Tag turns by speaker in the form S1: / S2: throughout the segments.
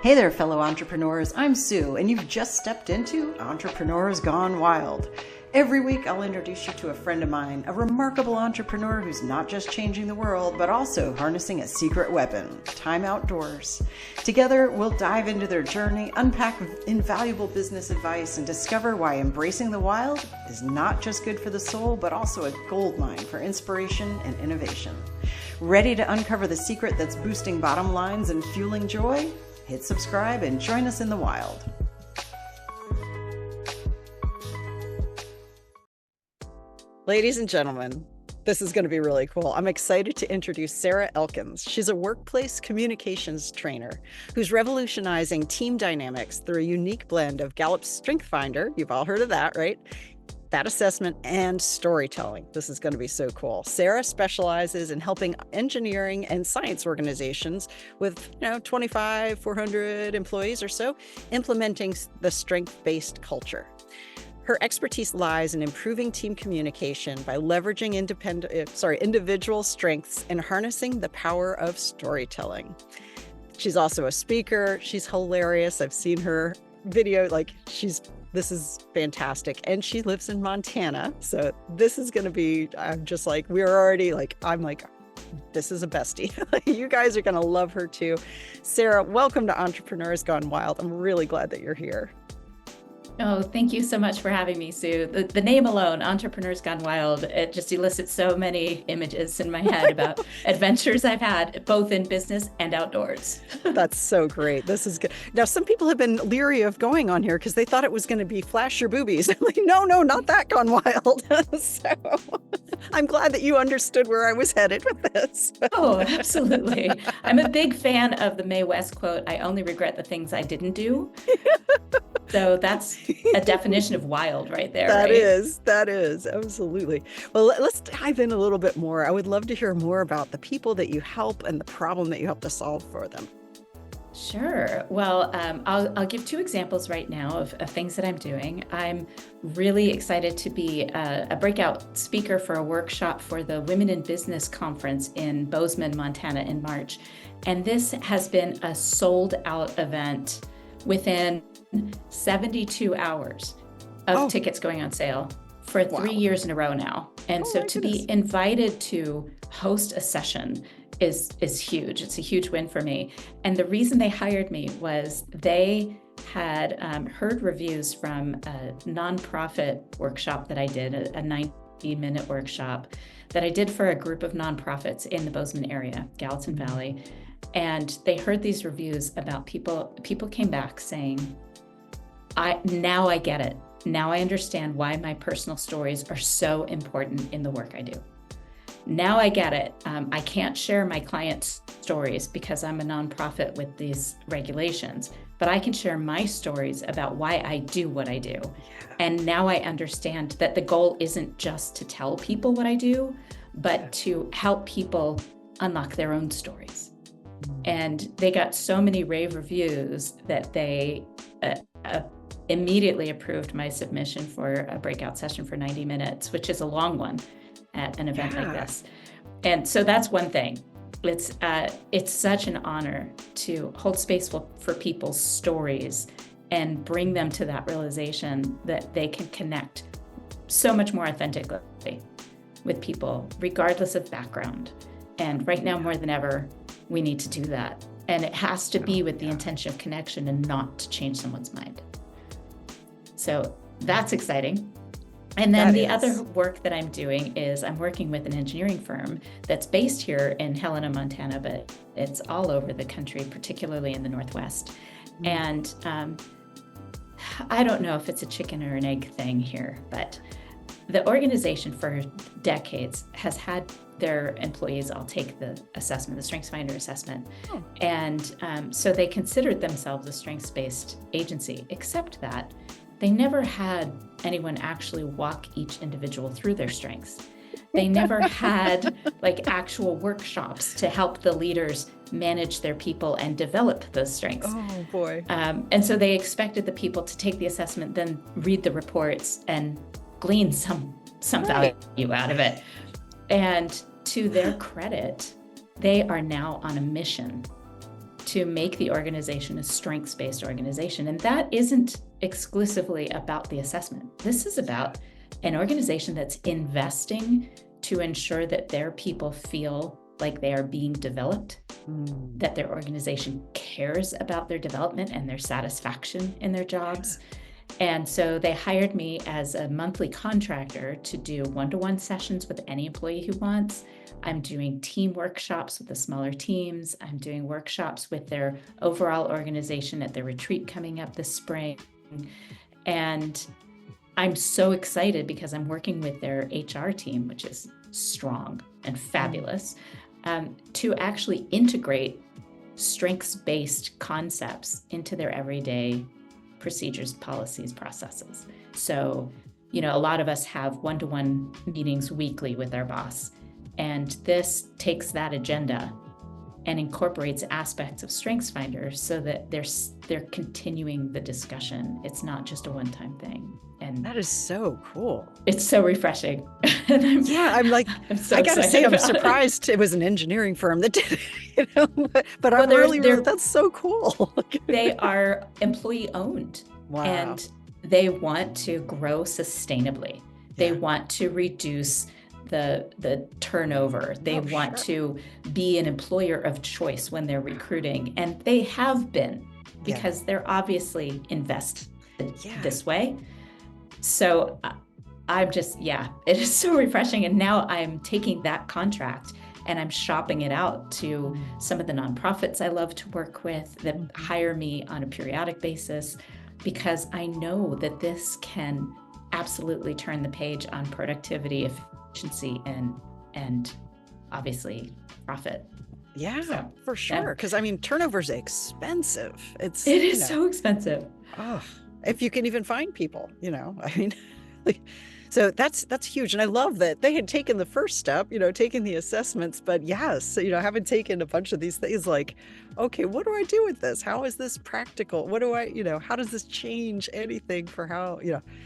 S1: Hey there, fellow entrepreneurs. I'm Sue, and you've just stepped into Entrepreneurs Gone Wild. Every week, I'll introduce you to a friend of mine, a remarkable entrepreneur who's not just changing the world, but also harnessing a secret weapon, time outdoors. Together, we'll dive into their journey, unpack invaluable business advice, and discover why embracing the wild is not just good for the soul, but also a goldmine for inspiration and innovation. Ready to uncover the secret that's boosting bottom lines and fueling joy? Hit subscribe and join us in the wild. Ladies and gentlemen, this is going to be really cool. I'm excited to introduce Sarah Elkins. She's a workplace communications trainer who's revolutionizing team dynamics through a unique blend of Gallup's StrengthsFinder, you've all heard of that, right? That assessment and storytelling. This is going to be so cool. Sarah specializes in helping engineering and science organizations with 400 employees or so, implementing the strength-based culture. Her expertise lies in improving team communication by leveraging individual strengths and harnessing the power of storytelling. She's also a speaker. She's hilarious. I've seen her video. This is fantastic. And she lives in Montana. So this is going to be, this is a bestie. You guys are going to love her too. Sarah, welcome to Entrepreneurs Gone Wild. I'm really glad that you're here.
S2: Oh, thank you so much for having me, Sue. The name alone, Entrepreneurs Gone Wild, it just elicits so many images in my head about adventures I've had, both in business and outdoors.
S1: That's so great. This is good. Now, some people have been leery of going on here because they thought it was going to be flash your boobies. I'm like, no, not that gone wild. So I'm glad that you understood where I was headed with this.
S2: Oh, absolutely. I'm a big fan of the Mae West quote, "I only regret the things I didn't do." So that's a definition of wild right there.
S1: That is, absolutely. Well, let's dive in a little bit more. I would love to hear more about the people that you help and the problem that you help to solve for them.
S2: Sure. Well, I'll give two examples right now of things that I'm doing. I'm really excited to be a breakout speaker for a workshop for the Women in Business Conference in Bozeman, Montana in March. And this has been a sold out event within 72 hours of tickets going on sale for 3 years in a row now. And so to be invited to host a session is huge. It's a huge win for me. And the reason they hired me was they had heard reviews from a nonprofit workshop that I did, a 90-minute workshop that I did for a group of nonprofits in the Bozeman area, Gallatin Valley. And they heard these reviews about people came back saying, now I get it. Now I understand why my personal stories are so important in the work I do. Now I get it. I can't share my clients' stories because I'm a nonprofit with these regulations, but I can share my stories about why I do what I do. Yeah. And now I understand that the goal isn't just to tell people what I do, but to help people unlock their own stories. And they got so many rave reviews that they immediately approved my submission for a breakout session for 90 minutes, which is a long one at an event like this. And so that's one thing. It's such an honor to hold space for people's stories and bring them to that realization that they can connect so much more authentically with people, regardless of background. And right now, more than ever, we need to do that. And it has to be with the intention of connection and not to change someone's mind. So that's exciting. And then the other work that I'm doing is I'm working with an engineering firm that's based here in Helena, Montana, but it's all over the country, particularly in the Northwest. And I don't know if it's a chicken or an egg thing here, but the organization for decades has had their employees all take the assessment, the StrengthsFinder assessment. Oh. And so they considered themselves a strengths-based agency, except that they never had anyone actually walk each individual through their strengths. They never had actual workshops to help the leaders manage their people and develop those strengths.
S1: Oh boy.
S2: And so they expected the people to take the assessment, then read the reports and glean some value out of it. And to their credit, they are now on a mission to make the organization a strengths-based organization. And that isn't exclusively about the assessment. This is about an organization that's investing to ensure that their people feel like they are being developed, that their organization cares about their development and their satisfaction in their jobs. And so they hired me as a monthly contractor to do one-to-one sessions with any employee who wants. I'm doing team workshops with the smaller teams. I'm doing workshops with their overall organization at their retreat coming up this spring. And I'm so excited because I'm working with their HR team, which is strong and fabulous, to actually integrate strengths-based concepts into their everyday procedures, policies, processes. So, a lot of us have one-to-one meetings weekly with our boss, and this takes that agenda and incorporates aspects of StrengthsFinder so that they're continuing the discussion. It's not just a one-time thing. And
S1: that is so cool.
S2: It's so refreshing.
S1: I'm so I gotta say, I'm surprised it was an engineering firm that did it, but I'm really, that's so cool.
S2: They are employee owned.
S1: Wow.
S2: And they want to grow sustainably. They want to reduce the turnover. They want to be an employer of choice when they're recruiting. And they have been, because they're obviously invested this way. So I'm just, it is so refreshing. And now I'm taking that contract and I'm shopping it out to some of the nonprofits I love to work with that hire me on a periodic basis, because I know that this can absolutely turn the page on productivity, efficiency, and obviously profit.
S1: Yeah, so, for sure. Because turnover is expensive. It
S2: is so expensive.
S1: Oh, if you can even find people, so that's huge. And I love that they had taken the first step, taking the assessments, but yes, having taken a bunch of these things, like, okay, what do I do with this? How is this practical? What do I, how does this change anything for how,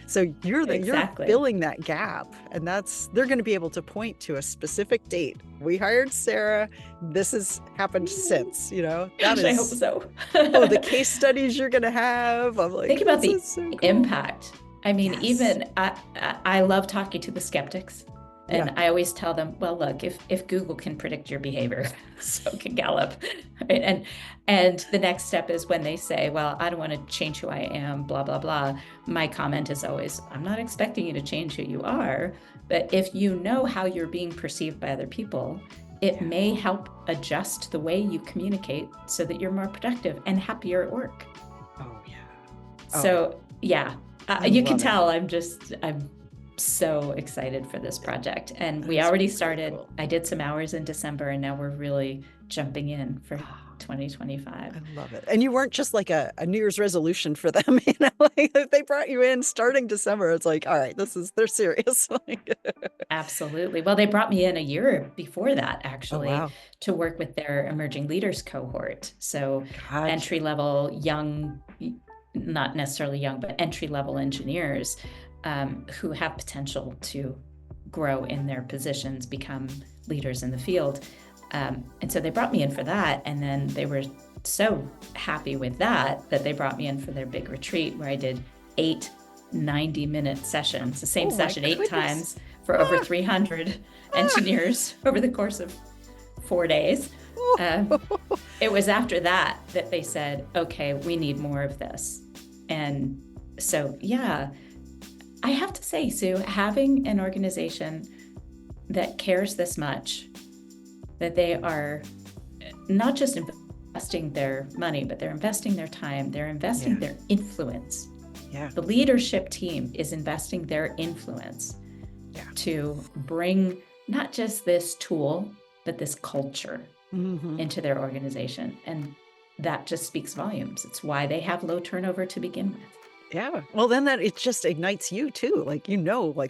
S1: so you're filling that gap, and they're going to be able to point to a specific date. We hired Sarah. This has happened since,
S2: I hope so.
S1: The case studies you're going to have. I'm like,
S2: think about the
S1: cool.
S2: impact. Even I love talking to the skeptics, and I always tell them, well, look, if Google can predict your behavior, so can Gallup. Right? And the next step is when they say, well, I don't want to change who I am, blah, blah, blah. My comment is always, I'm not expecting you to change who you are, but if you know how you're being perceived by other people, it may help adjust the way you communicate so that you're more productive and happier at work. So, you can tell I'm so excited for this project. And we already started. Cool. I did some hours in December, and now we're really jumping in for 2025.
S1: I love it. And you weren't just like a New Year's resolution for them, like they brought you in starting December. It's like, all right, they're serious.
S2: Absolutely. Well, they brought me in a year before that, actually, to work with their emerging leaders cohort. So entry-level young, not necessarily young, but entry-level engineers who have potential to grow in their positions, become leaders in the field. And so they brought me in for that. And then they were so happy with that they brought me in for their big retreat, where I did 8 90-minute sessions, the same session 8 times for over 300 engineers over the course of 4 days. It was after that they said, okay, we need more of this. And so, I have to say, Sue, having an organization that cares this much, that they are not just investing their money, but they're investing their time, they're investing their influence. The leadership team is investing their influence to bring not just this tool, but this culture into their organization. And that just speaks volumes. It's why they have low turnover to begin with.
S1: Yeah. Well, then it just ignites you too. Like,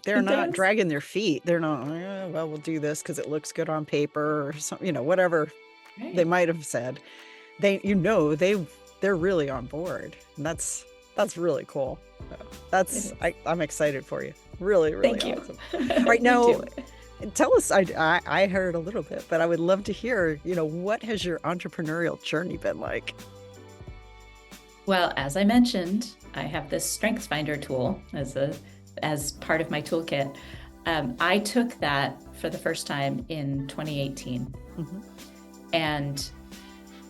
S1: they're not dragging their feet. They're not, we'll do this because it looks good on paper or something, whatever they might have said. They're really on board. And that's really cool. I'm excited for you. Really, really
S2: Thank
S1: awesome.
S2: You.
S1: Right now, Tell us, I heard a little bit, but I would love to hear, what has your entrepreneurial journey been like?
S2: Well, as I mentioned, I have this StrengthsFinder tool as part of my toolkit. I took that for the first time in 2018.
S1: Mhm.
S2: And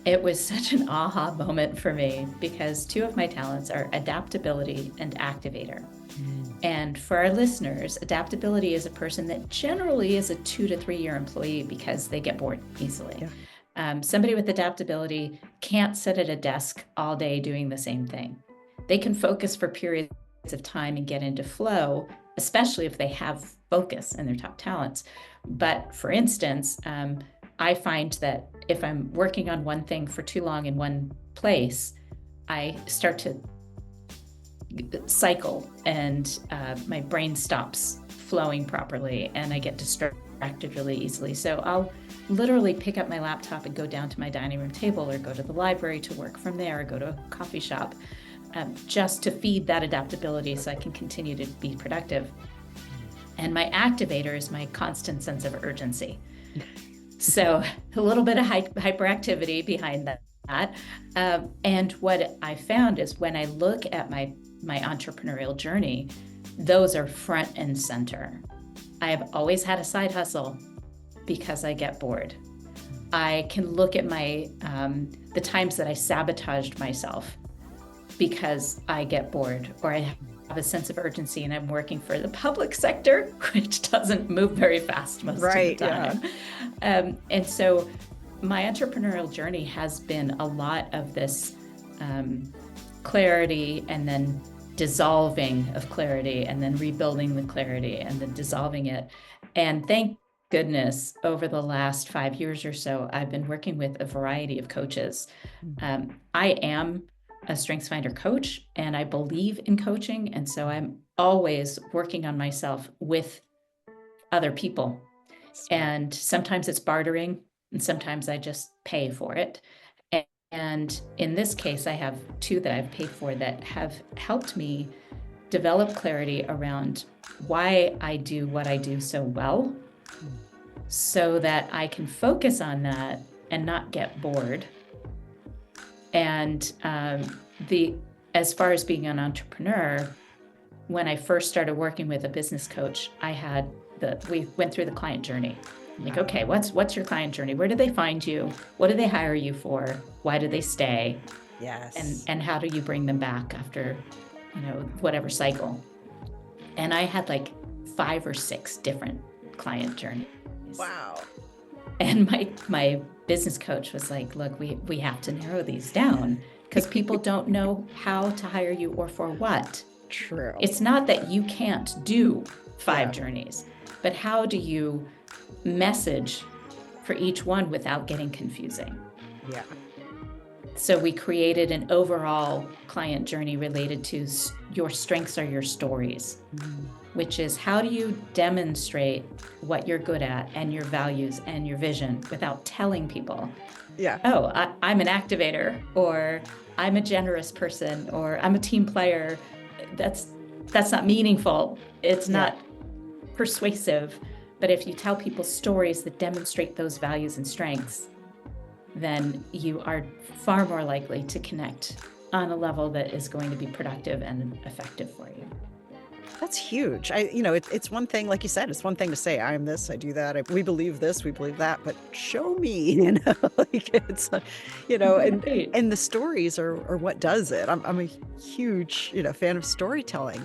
S2: it was such an aha moment for me because two of my talents are adaptability and activator. And for our listeners, adaptability is a person that generally is a 2 to 3 year employee because they get bored easily.
S1: Yeah.
S2: Somebody with adaptability can't sit at a desk all day doing the same thing. They can focus for periods of time and get into flow, especially if they have focus in their top talents. But for instance, I find that if I'm working on one thing for too long in one place, I start to cycle and my brain stops flowing properly and I get distracted really easily. So I'll literally pick up my laptop and go down to my dining room table or go to the library to work from there or go to a coffee shop just to feed that adaptability so I can continue to be productive. And my activator is my constant sense of urgency. So a little bit of hyperactivity behind that. And what I found is when I look at my entrepreneurial journey, those are front and center. I have always had a side hustle because I get bored. I can look at the times that I sabotaged myself because I get bored, or I have a sense of urgency and I'm working for the public sector, which doesn't move very fast most of the time. Yeah. And so my entrepreneurial journey has been a lot of this clarity and then dissolving of clarity and then rebuilding the clarity and then dissolving it. And thank goodness, over the last 5 years or so, I've been working with a variety of coaches. I am a StrengthsFinder coach and I believe in coaching. And so I'm always working on myself with other people. And sometimes it's bartering and sometimes I just pay for it. And in this case, I have two that I've paid for that have helped me develop clarity around why I do what I do so well so that I can focus on that and not get bored. And as far as being an entrepreneur, when I first started working with a business coach, we went through the client journey. Like, okay, what's your client journey? Where do they find you? What do they hire you for? Why do they stay?
S1: Yes.
S2: And how do you bring them back after, whatever cycle? And I had like 5 or 6 different client journeys.
S1: Wow.
S2: And my business coach was like, look, we have to narrow these down because people don't know how to hire you or for what.
S1: True.
S2: It's not that you can't do 5 journeys, but how do you message for each one without getting confusing?
S1: Yeah.
S2: So we created an overall client journey related to your strengths are your stories, which is how do you demonstrate what you're good at and your values and your vision without telling people, I'm an activator, or I'm a generous person, or I'm a team player. That's not meaningful. It's not persuasive. But if you tell people stories that demonstrate those values and strengths, then you are far more likely to connect on a level that is going to be productive and effective for you.
S1: That's huge. It's one thing, like you said, it's one thing to say, I'm this, I do that. We believe this, we believe that, but show me, it's, and the stories are what does it. I'm a huge, fan of storytelling.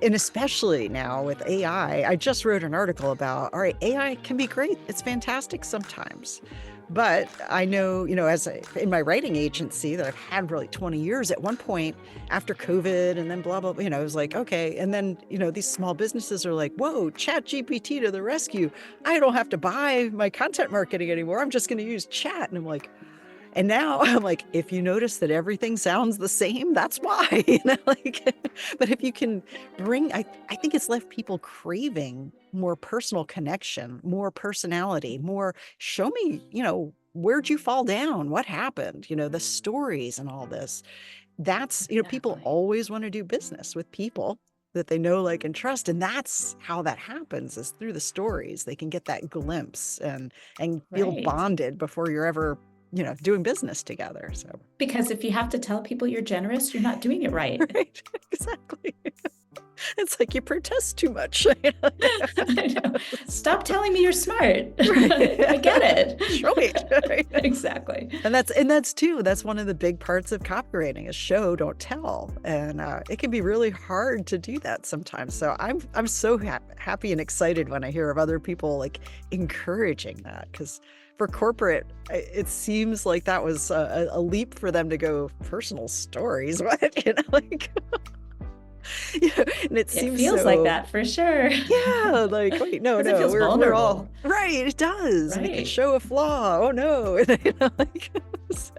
S1: And especially now with AI, I just wrote an article about, all right, AI can be great. It's fantastic sometimes. But I know, in my writing agency that I've had for like 20 years, at one point after COVID and then blah, blah, blah, I was like, okay. And then, these small businesses are like, whoa, Chat GPT to the rescue. I don't have to buy my content marketing anymore. I'm just going to use chat. And I'm like, and now I'm like, if you notice that everything sounds the same, that's why, but if you can I think it's left people craving more personal connection, more personality, more show me, where'd you fall down? What happened? The stories and all this. That's, people always want to do business with people that they know, like, and trust. And that's how that happens, is through the stories. They can get that glimpse and feel
S2: Right.
S1: bonded before you're ever, doing business together. So,
S2: Because if you have to tell people you're generous, you're not doing it right.
S1: right, exactly. It's like you protest too much.
S2: I know. Stop telling me you're smart.
S1: Right.
S2: I get it.
S1: Show me. Right.
S2: Exactly.
S1: And that's one of the big parts of copywriting, is show, don't tell. And it can be really hard to do that sometimes. So I'm so happy and excited when I hear of other people like encouraging that, because for corporate, it seems like that was a leap for them to go personal stories. What, like. Yeah, and it
S2: feels like that for sure.
S1: Yeah, like, wait, no,
S2: It feels
S1: we're all
S2: vulnerable.
S1: right. It does. And it can show a flaw. Oh no, so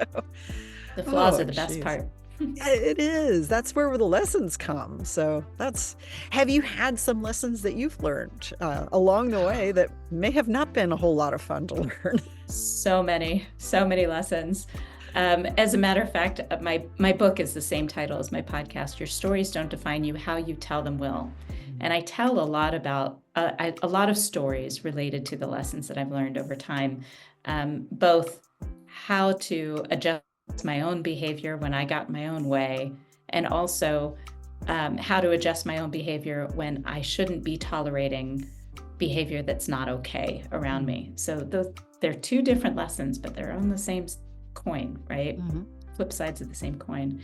S2: the flaws are the best part.
S1: It is. That's where the lessons come. So have you had some lessons that you've learned along the way that may have not been a whole lot of fun to learn?
S2: So many lessons. As a matter of fact, my book is the same title as my podcast. Your stories don't define you, how you tell them will. And I tell a lot about a lot of stories related to the lessons that I've learned over time, both how to adjust my own behavior when I got my own way, and also how to adjust my own behavior when I shouldn't be tolerating behavior that's not okay around me. So they're two different lessons, but they're on the same coin, right? Mm-hmm. Flip sides of the same coin.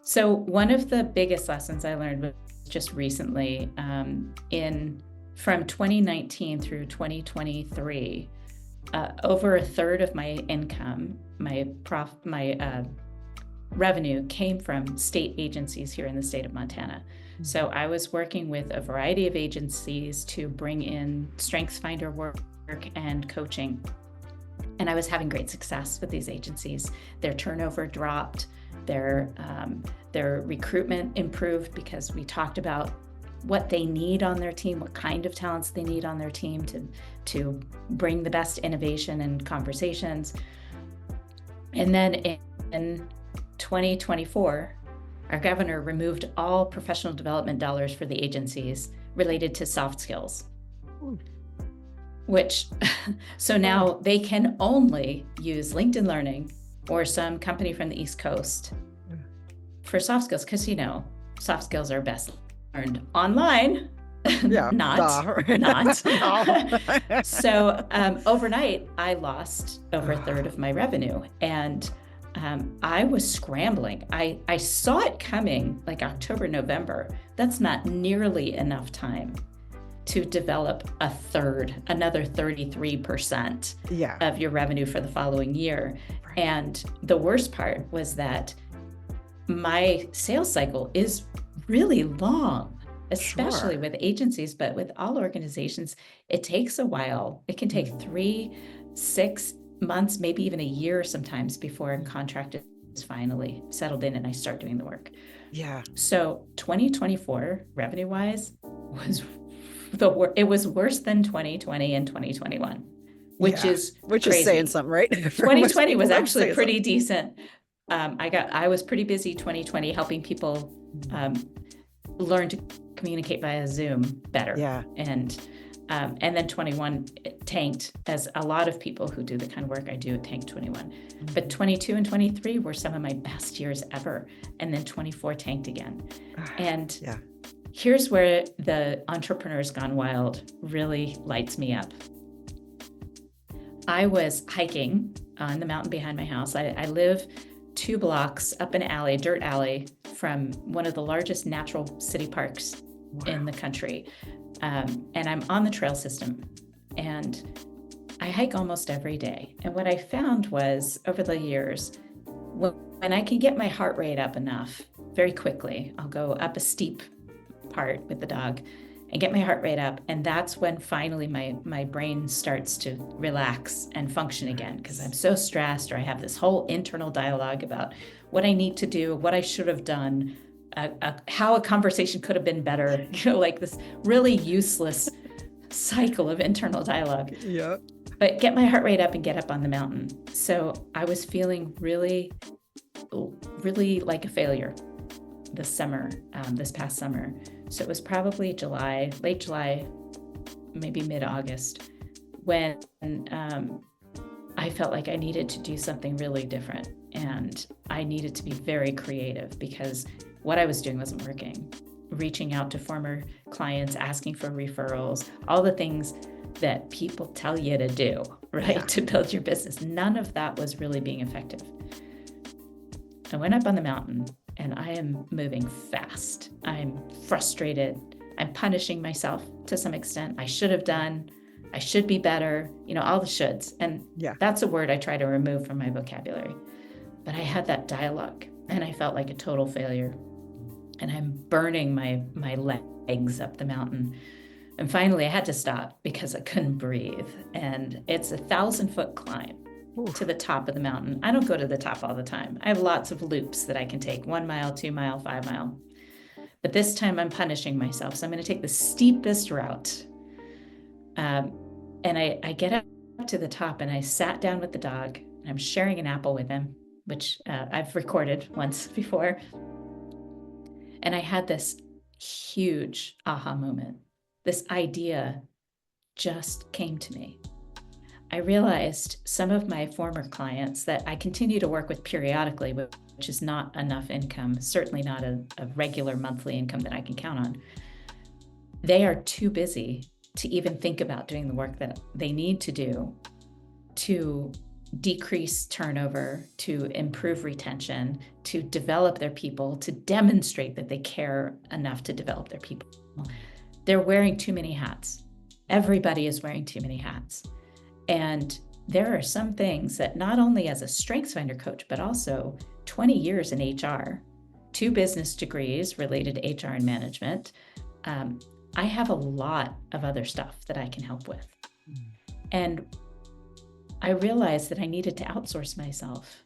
S2: So one of the biggest lessons I learned was just recently, from 2019 through 2023, over a third of my income, my revenue came from state agencies here in the state of Montana. Mm-hmm. So I was working with a variety of agencies to bring in StrengthsFinder work and coaching. And I was having great success with these agencies. Their turnover dropped, their recruitment improved, because we talked about what they need on their team, what kind of talents they need on their team to bring the best innovation and conversations. And then in 2024, our governor removed all professional development dollars for the agencies related to soft skills. So now they can only use LinkedIn Learning or some company from the East Coast for soft skills, because soft skills are best learned online. Yeah, not. So overnight, I lost over a third of my revenue, and I was scrambling. I saw it coming like October, November. That's not nearly enough time to develop another 33% of your revenue for the following year. Right. And the worst part was that my sales cycle is really long, especially with agencies, but with all organizations, it takes a while. It can take 3-6 months, maybe even a year sometimes, before a contract is finally settled in and I start doing the work.
S1: Yeah.
S2: So 2024, revenue-wise, it was worse than 2020 and 2021, which is crazy.
S1: Saying something, right?
S2: 2020 was actually pretty decent. I was pretty busy 2020 helping people learn to communicate via Zoom better. Yeah. And then 21 tanked, as a lot of people who do the kind of work I do, it tanked 21. Mm-hmm. But 22 and 23 were some of my best years ever. And then 24 tanked again. And here's where the entrepreneur's gone wild really lights me up. I was hiking on the mountain behind my house. I live 2 blocks up an alley, dirt alley, from one of the largest natural city parks in the country. And I'm on the trail system, and I hike almost every day. And what I found was, over the years, when I can get my heart rate up enough very quickly, I'll go up a steep part with the dog and get my heart rate up. And that's when finally my brain starts to relax and function again, because I'm so stressed, or I have this whole internal dialogue about what I need to do, what I should have done, how a conversation could have been better, like this really useless cycle of internal dialogue. Yeah. But get my heart rate up and get up on the mountain. So I was feeling really, really like a failure. this summer, this past summer. So it was probably July, late July, maybe mid-August, when I felt like I needed to do something really different. And I needed to be very creative because what I was doing wasn't working. Reaching out to former clients, asking for referrals, all the things that people tell you to do, right? To build your business. None of that was really being effective. I went up on the mountain and I am moving fast. I'm frustrated. I'm punishing myself to some extent. I should have done, I should be better, all the shoulds. And that's a word I try to remove from my vocabulary. But I had that dialogue and I felt like a total failure. And I'm burning my legs up the mountain. And finally I had to stop because I couldn't breathe. And it's a 1,000-foot climb to the top of the mountain. I don't go to the top all the time. I have lots of loops that I can take, 1 mile, 2 mile, 5 mile. But this time I'm punishing myself. So I'm going to take the steepest route. And I get up to the top and I sat down with the dog and I'm sharing an apple with him, which I've recorded once before. And I had this huge aha moment. This idea just came to me. I realized some of my former clients that I continue to work with periodically, which is not enough income, certainly not a regular monthly income that I can count on. They are too busy to even think about doing the work that they need to do to decrease turnover, to improve retention, to develop their people, to demonstrate that they care enough to develop their people. They're wearing too many hats. Everybody is wearing too many hats. And there are some things that not only as a StrengthsFinder coach, but also 20 years in HR, 2 business degrees related to HR and management. I have a lot of other stuff that I can help with. And I realized that I needed to outsource myself.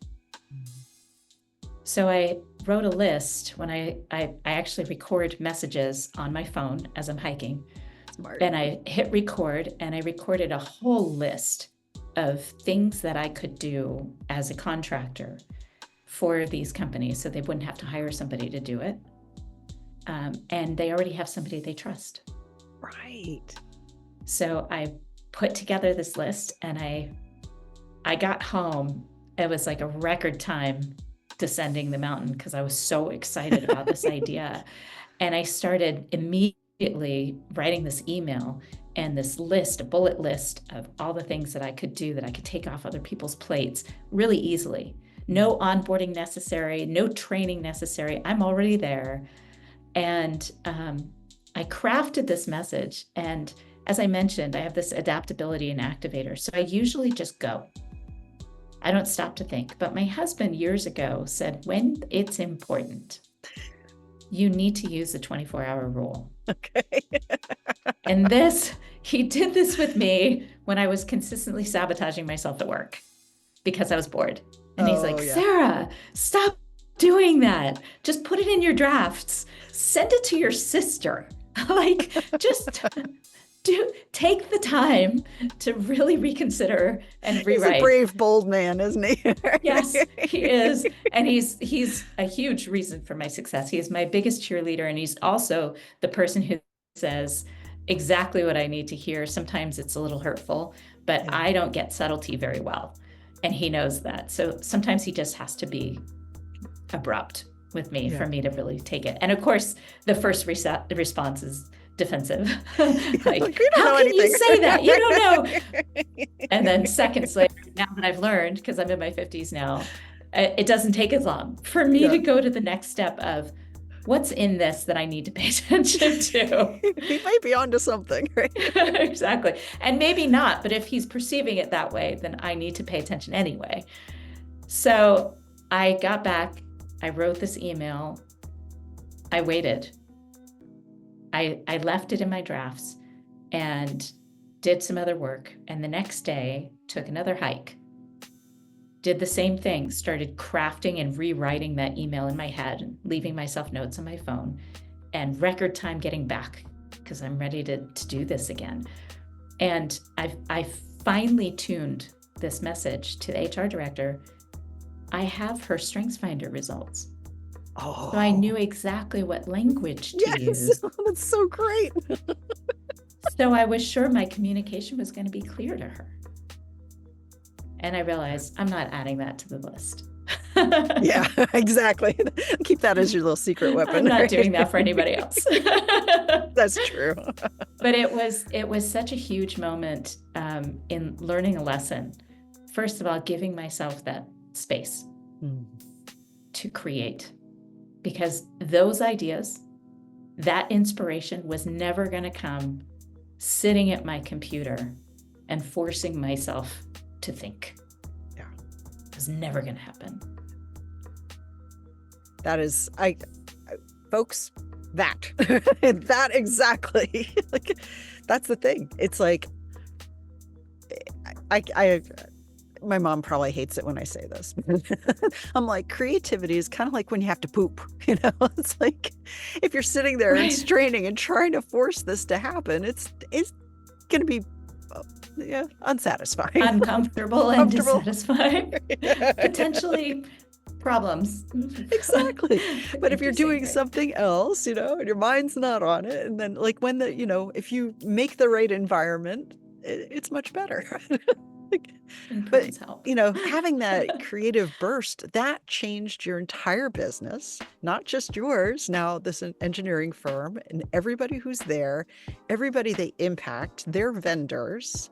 S2: So I wrote a list when I actually record messages on my phone as I'm hiking. Smart. And I hit record and I recorded a whole list of things that I could do as a contractor for these companies so they wouldn't have to hire somebody to do it. And they already have somebody they trust.
S1: Right.
S2: So I put together this list and I got home. It was like a record time descending the mountain because I was so excited about this idea. And I started immediately writing this email and this list, a bullet list of all the things that I could do that I could take off other people's plates really easily. No onboarding necessary, no training necessary. I'm already there. And I crafted this message. And as I mentioned, I have this adaptability and activator. So I usually just go. I don't stop to think. But my husband years ago said, when it's important, you need to use the 24-hour rule.
S1: Okay.
S2: And he did this with me when I was consistently sabotaging myself at work because I was bored. And he's like, Sarah, stop doing that. Just put it in your drafts. Send it to your sister. Just take the time to really reconsider and rewrite.
S1: He's a brave, bold man, isn't he?
S2: Yes, he is. And he's a huge reason for my success. He is my biggest cheerleader. And he's also the person who says exactly what I need to hear. Sometimes it's a little hurtful, but I don't get subtlety very well. And he knows that. So sometimes he just has to be abrupt with me for me to really take it. And of course, the first response is defensive. Like, how can you say that? You don't know. And then seconds later, now that I've learned, because I'm in my 50s now, it doesn't take as long for me to go to the next step of what's in this that I need to pay attention to.
S1: He might be onto something, right?
S2: Exactly. And maybe not, but if he's perceiving it that way, then I need to pay attention anyway. So I got back, I wrote this email, I waited. I left it in my drafts and did some other work. And the next day took another hike, did the same thing, started crafting and rewriting that email in my head, and leaving myself notes on my phone, and record time getting back because I'm ready to do this again. And I finally tuned this message to the HR director. I have her StrengthsFinder results. So I
S1: Oh,
S2: knew exactly what language to
S1: yes.
S2: use.
S1: That's so great.
S2: So I was sure my communication was going to be clear to her. And I realized I'm not adding that to the list.
S1: Yeah, exactly. Keep that as your little secret
S2: I'm
S1: weapon,
S2: not doing
S1: right?
S2: that for anybody else.
S1: That's true.
S2: But it was such a huge moment in learning a lesson. First of all, giving myself that space to create, because those ideas, that inspiration was never going to come sitting at my computer and forcing myself to think.
S1: Yeah.
S2: It was never going to happen.
S1: That is, folks, that that exactly. Like, that's the thing. It's like, I my mom probably hates it when I say this. I'm like, creativity is kind of like when you have to poop, it's like, if you're sitting there and straining and trying to force this to happen, it's going to be unsatisfying,
S2: Uncomfortable and dissatisfying. Potentially problems.
S1: Exactly. But if you're doing
S2: Right?
S1: something else, and your mind's not on it, and then like when if you make the right environment, it's much better. But
S2: Help.
S1: having that creative burst, that changed your entire business, not just yours. Now this engineering firm, and everybody who's there, everybody they impact, their vendors,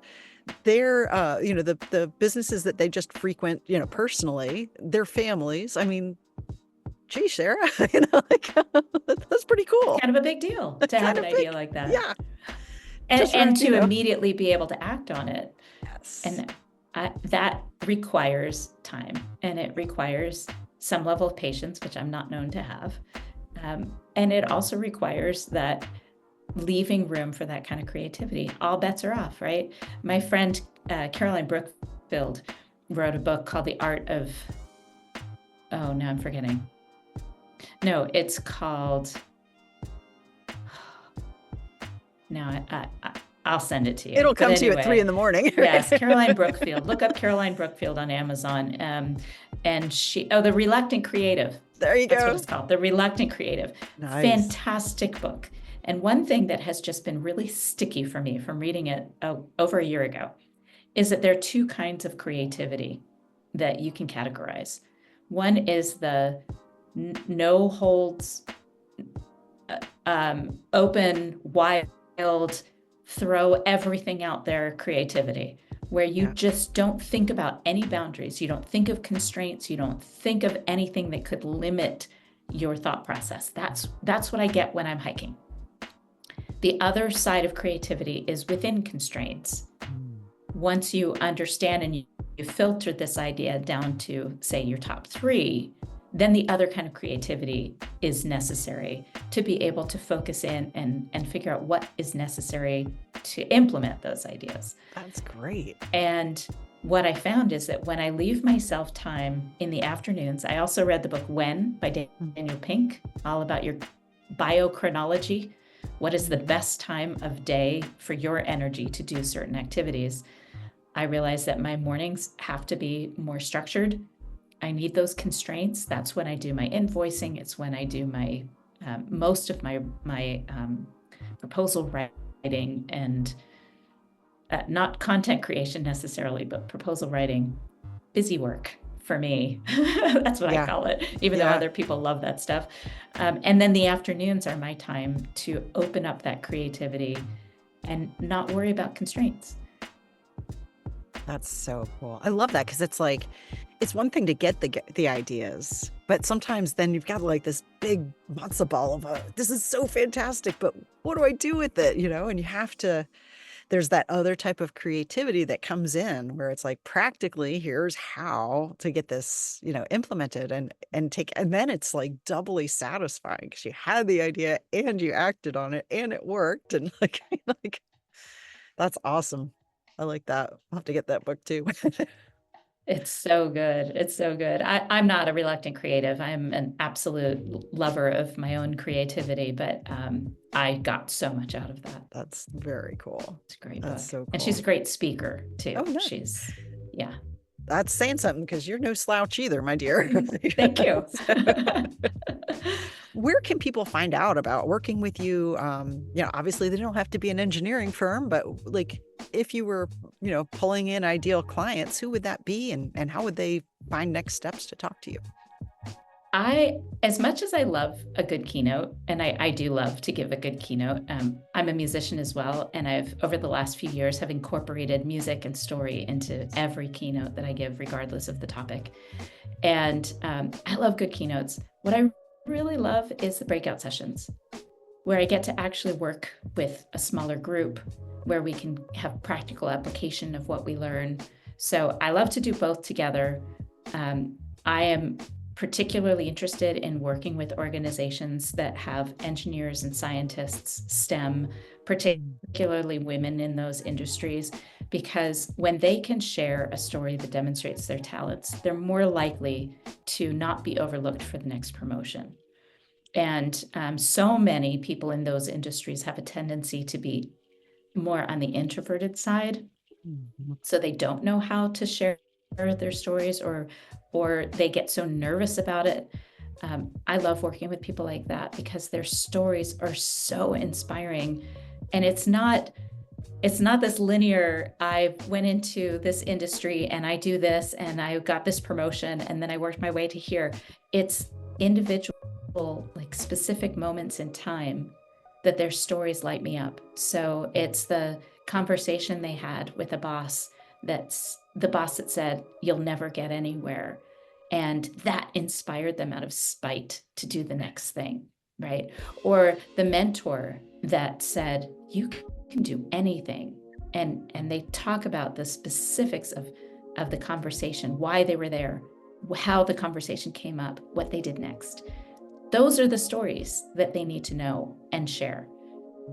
S1: their the businesses that they just frequent, personally, their families. I mean, gee, Sarah, that's pretty cool.
S2: Kind of a big deal to have an idea like that.
S1: Yeah.
S2: And to immediately be able to act on it.
S1: Yes.
S2: And that requires time, and it requires some level of patience, which I'm not known to have. And it also requires that leaving room for that kind of creativity. All bets are off, right? My friend Caroline Brookfield wrote a book called The Art of, oh, now I'm forgetting. No, it's called, now I'll send it to you.
S1: It'll come to you at 3 a.m.
S2: Yes, Caroline Brookfield. Look up Caroline Brookfield on Amazon. And The Reluctant Creative.
S1: There you go.
S2: That's what it's called, The Reluctant Creative. Nice. Fantastic book. And one thing that has just been really sticky for me from reading it over a year ago is that there are two kinds of creativity that you can categorize. One is the no holds, open, wild, throw everything out there creativity, where you just don't think about any boundaries. You don't think of constraints. You don't think of anything that could limit your thought process. That's what I get when I'm hiking. The other side of creativity is within constraints. Once you understand and you filter this idea down to, say, your top 3, then the other kind of creativity is necessary to be able to focus in and figure out what is necessary to implement those ideas.
S1: That's great. And
S2: what I found is that when I leave myself time in the afternoons, I also read the book When by Daniel Pink, all about your biochronology. What is the best time of day for your energy to do certain activities? I realized that my mornings have to be more structured. I need those constraints. That's when I do my invoicing. It's when I do my most of my proposal writing, and not content creation necessarily, but proposal writing, busy work for me. That's what I call it, even though other people love that stuff. And then the afternoons are my time to open up that creativity and not worry about constraints.
S1: That's so cool. I love that, because it's like, it's one thing to get the ideas, but sometimes then you've got like this big matzo ball of this is so fantastic, but what do I do with it? And you have to, there's that other type of creativity that comes in where it's like, practically, here's how to get this, implemented and then it's like doubly satisfying because you had the idea and you acted on it and it worked. And like that's awesome. I like that. I'll have to get that book too.
S2: It's so good. It's so good. I'm not a reluctant creative. I'm an absolute lover of my own creativity, but I got so much out of that.
S1: That's very cool.
S2: It's a great
S1: book. That's so cool.
S2: And she's a great speaker too.
S1: Oh, no.
S2: That's
S1: saying something, because you're no slouch either, my dear.
S2: Thank you.
S1: where can people find out about working with you? Obviously they don't have to be an engineering firm, but like if you were, pulling in ideal clients, who would that be, and how would they find next steps to talk to you?
S2: As much as I love a good keynote, and I do love to give a good keynote, I'm a musician as well. And I've, over the last few years, have incorporated music and story into every keynote that I give, regardless of the topic. And I love good keynotes. What I really love is the breakout sessions, where I get to actually work with a smaller group, where we can have practical application of what we learn. So I love to do both together. I am particularly interested in working with organizations that have engineers and scientists, STEM, particularly women in those industries, because when they can share a story that demonstrates their talents, they're more likely to not be overlooked for the next promotion. And so many people in those industries have a tendency to be more on the introverted side. So they don't know how to share their stories, or they get so nervous about it. I love working with people like that because their stories are so inspiring. And it's not this linear, I went into this industry and I do this and I got this promotion and then I worked my way to here. It's individual, like specific moments in time that their stories light me up. So it's the conversation they had with a boss, that's the boss that said, "You'll never get anywhere." And that inspired them out of spite to do the next thing, right? Or the mentor that said, "You can do anything." And they talk about the specifics of the conversation, why they were there, how the conversation came up, what they did next. Those are the stories that they need to know and share.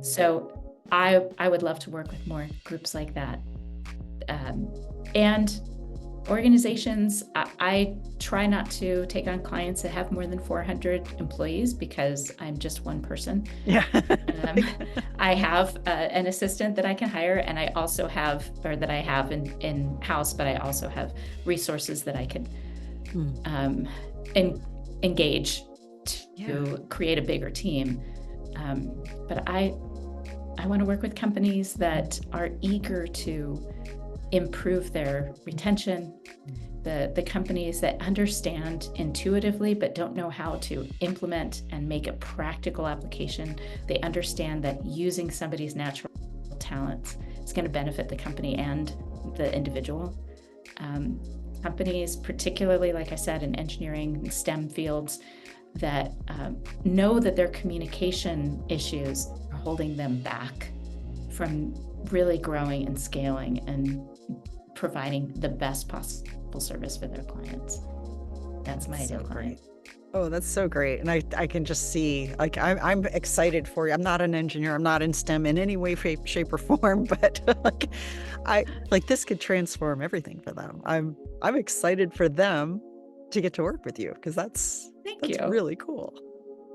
S2: So I would love to work with more groups like that. And organizations, I try not to take on clients that have more than 400 employees because I'm just one person.
S1: Yeah.
S2: I have an assistant that I can hire, and I also have, or that I have in-house, but I also have resources that I can engage to create a bigger team. But I want to work with companies that are eager to improve their retention, the companies that understand intuitively but don't know how to implement and make a practical application. They understand that using somebody's natural talents is going to benefit the company and the individual. Companies, particularly, like I said, in engineering and STEM fields, that know that their communication issues are holding them back from really growing and scaling and providing the best possible service for their clients. That's my ideal client.
S1: Oh, that's so great. And I can just see, like, I'm excited for you. I'm not an engineer. I'm not in STEM in any way, shape, or form, but this could transform everything for them. I'm excited for them to get to work with you, because that's really cool,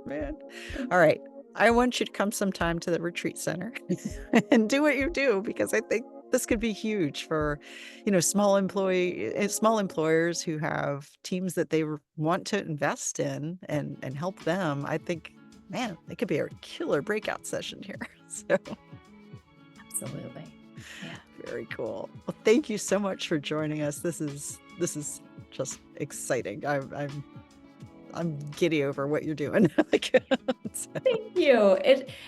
S1: man. All right. I want you to come sometime to the retreat center and do what you do, because I think this could be huge for, small employers who have teams that they want to invest in and help them. I think, man, it could be a killer breakout session here. So,
S2: absolutely, yeah,
S1: very cool. Well, thank you so much for joining us. This is just exciting. I'm giddy over what you're doing.
S2: Thank you.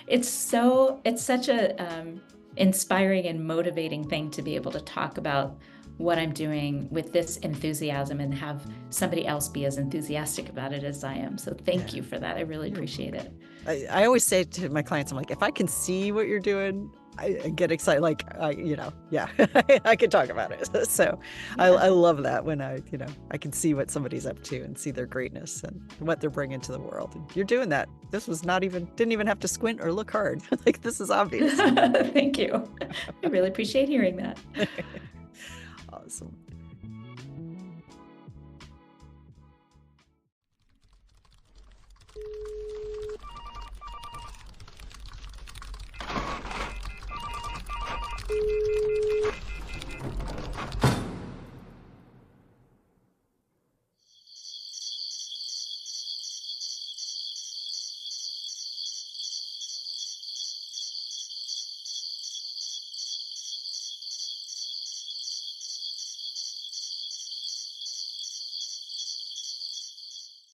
S2: It's such a inspiring and motivating thing to be able to talk about what I'm doing with this enthusiasm and have somebody else be as enthusiastic about it as I am. So thank you for that. I really appreciate it.
S1: I always say to my clients, I'm like, if I can see what you're doing, I get excited. Like, I can talk about it. So yeah. I love that when I can see what somebody's up to and see their greatness and what they're bringing to the world. And you're doing that. This was didn't even have to squint or look hard. Like, this is obvious.
S2: Thank you. I really appreciate hearing that.
S1: Awesome.